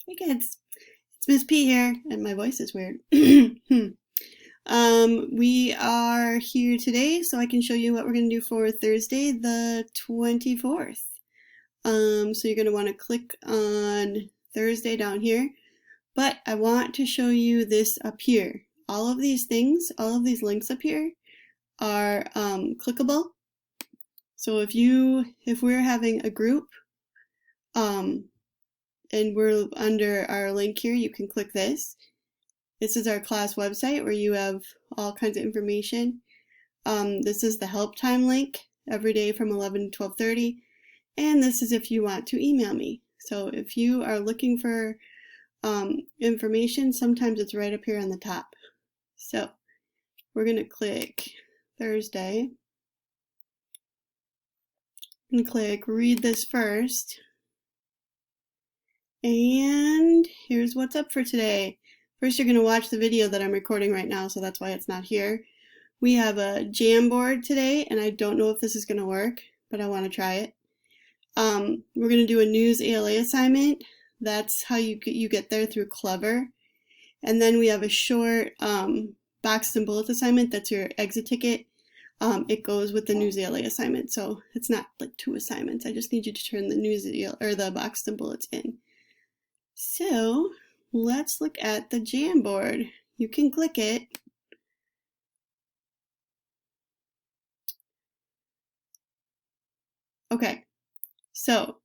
Hey kids, it's Miss P here, and my voice is weird. We are here today so I can show you what we're going to do for Thursday the 24th. So you're going to want to click on Thursday down here, but I want to show you this up here. All of these things, all of these links up here are clickable. So if we're having a group, and we're under our link here, you can click this. This is our class website where you have all kinds of information. This is the help time link every day from 11 to 12:30. And this is if you want to email me. So if you are looking for information, sometimes it's right up here on the top. So we're going to click Thursday. I'm going to click read this first. And here's what's up for today. First, you're going to watch the video that I'm recording right now, so that's why it's not here. We have a Jamboard today, and I don't know if this is going to work, but I want to try it. We're going to do a News ELA assignment. That's how you get there through Clever. And then we have a short boxes and bullets assignment. That's your exit ticket. It goes with the News ELA assignment, so it's not like 2 assignments. I just need you to turn the News ELA, or the boxes and bullets in. So let's look at the Jamboard. You can click it. Okay, so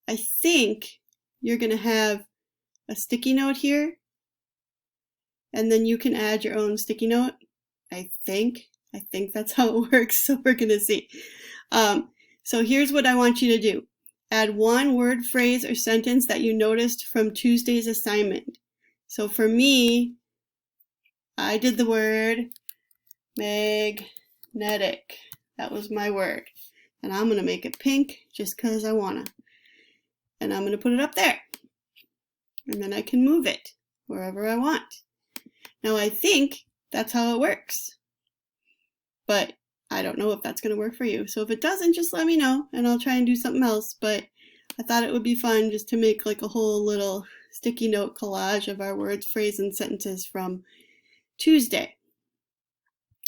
I think you're going to have a sticky note here, and then you can add your own sticky note. I think that's how it works, so we're going to see. So here's what I want you to do. Add one word, phrase, or sentence that you noticed from Tuesday's assignment. So for me, I did the word magnetic. That was my word. And I'm going to make it pink just because I want to. And I'm going to put it up there. And then I can move it wherever I want. Now I think that's how it works. But I don't know if that's going to work for you. So if it doesn't, just let me know and I'll try and do something else. But I thought it would be fun just to make like a whole little sticky note collage of our words, phrases, and sentences from Tuesday.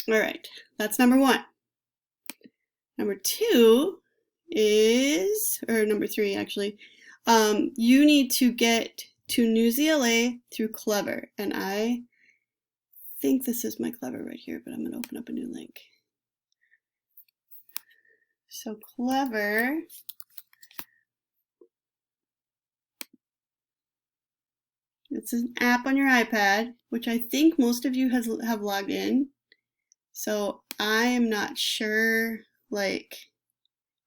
All right, that's number 1. Number 2 is, or number 3 actually, you need to get to News ELA through Clever. And I think this is my Clever right here, but I'm going to open up a new link. So Clever, it's an app on your iPad, which I think most of you have logged in. So I am not sure like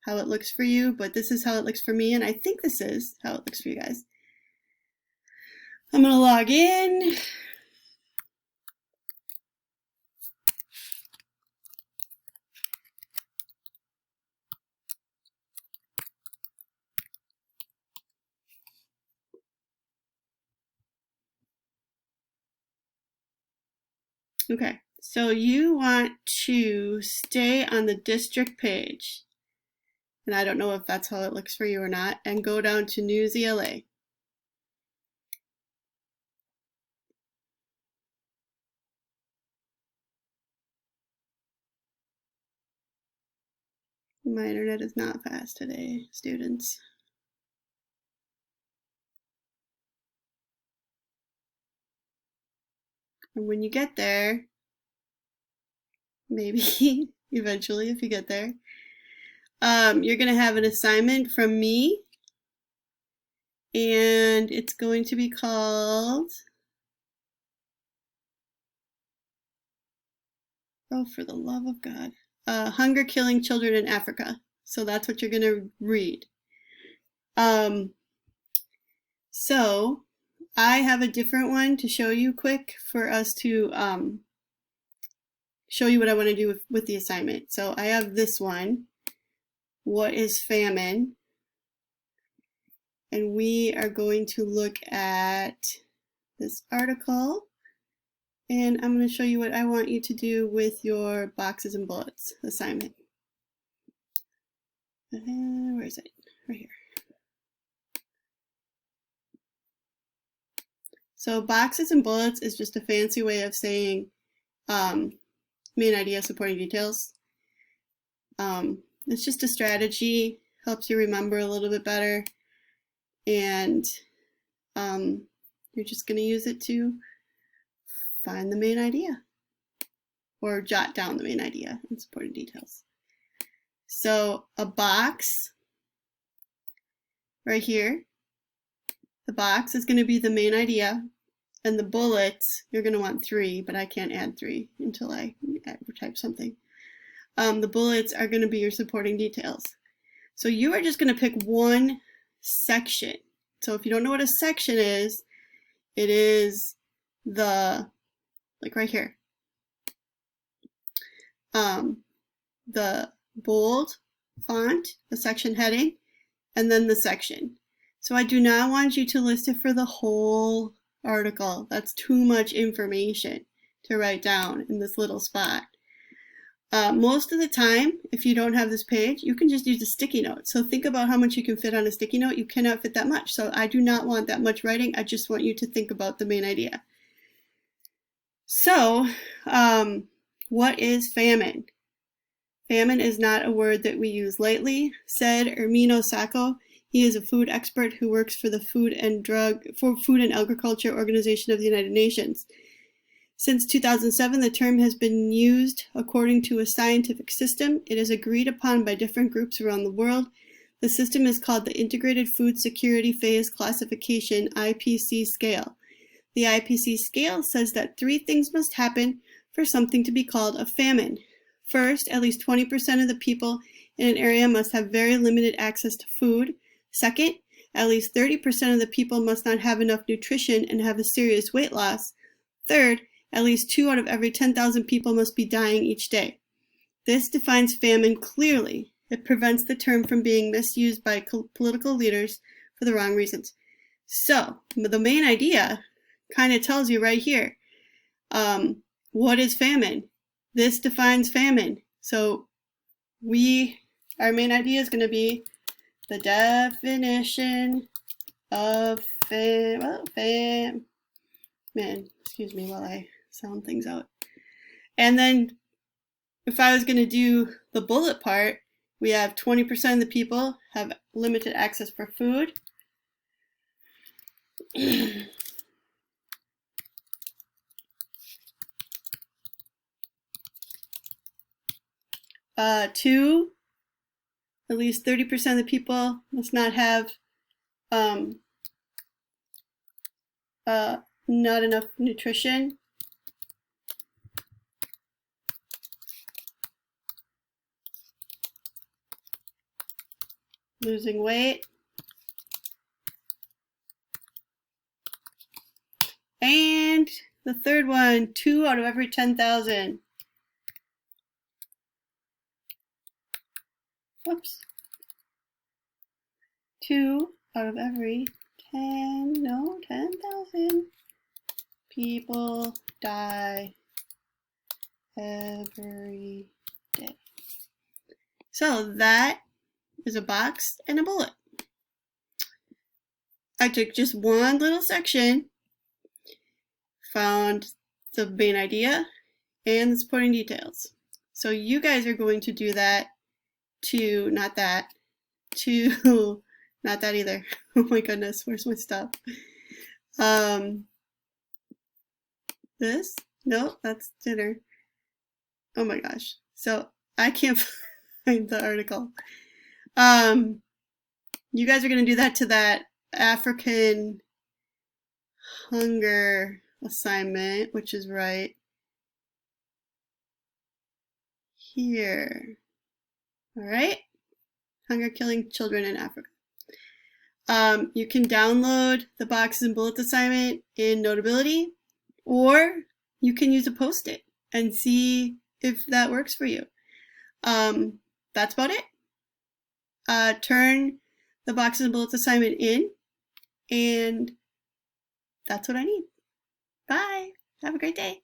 how it looks for you, but this is how it looks for me, and I think this is how it looks for you guys. I'm going to log in. Okay, so you want to stay on the district page, and I don't know if that's how it looks for you or not, and go down to News ELA. My internet is not fast today, students. And when you get there, maybe eventually if you get there, you're going to have an assignment from me, and it's going to be called, oh, for the love of God, Hunger Killing Children in Africa. So that's what you're going to read. So I have a different one to show you quick for us to show you what I want to do with the assignment. So I have this one, what is famine? And we are going to look at this article, and I'm going to show you what I want you to do with your boxes and bullets assignment. Where is it? Right here. So boxes and bullets is just a fancy way of saying main idea, supporting details. It's just a strategy, helps you remember a little bit better, and you're just going to use it to find the main idea or jot down the main idea and supporting details. So a box right here, the box is going to be the main idea, and the bullets, you're going to want 3, but I can't add 3 until I type something. The bullets are going to be your supporting details. So you are just going to pick one section. So if you don't know what a section is, it is the, like right here, the bold font, the section heading, and then the section. So I do not want you to list it for the whole article. That's too much information to write down in this little spot. Most of the time, if you don't have this page, you can just use a sticky note. So think about how much you can fit on a sticky note. You cannot fit that much. So I do not want that much writing. I just want you to think about the main idea. So what is famine? Famine is not a word that we use lightly, said Ermino Sacco. He is a food expert who works for the Food and Agriculture Organization of the United Nations. Since 2007, the term has been used according to a scientific system. It is agreed upon by different groups around the world. The system is called the Integrated Food Security Phase Classification, IPC scale. The IPC scale says that 3 things must happen for something to be called a famine. First, at least 20% of the people in an area must have very limited access to food. Second, at least 30% of the people must not have enough nutrition and have a serious weight loss. Third, at least 2 out of every 10,000 people must be dying each day. This defines famine clearly. It prevents the term from being misused by political leaders for the wrong reasons. So, the main idea kind of tells you right here, what is famine? This defines famine. So, our main idea is going to be the definition of famine. Excuse me while I sound things out. And then if I was going to do the bullet part, we have 20% of the people have limited access for food. 2, at least 30% of the people must not have not enough nutrition. Losing weight. And the third one, 2 out of every 10,000. Whoops. 2 out of every 10,000 people die every day. So that is a box and a bullet. I took just one little section, found the main idea and the supporting details. So you guys are going to do that to, not that either. Oh my goodness, where's my stuff? This? No, that's dinner. Oh my gosh. So I can't find the article. You guys are going to do that to that African hunger assignment, which is right here. All right. Hunger killing children in Africa. You can download the boxes and bullets assignment in Notability, or you can use a Post-it and see if that works for you. That's about it. Turn the boxes and bullets assignment in, and that's what I need. Bye. Have a great day.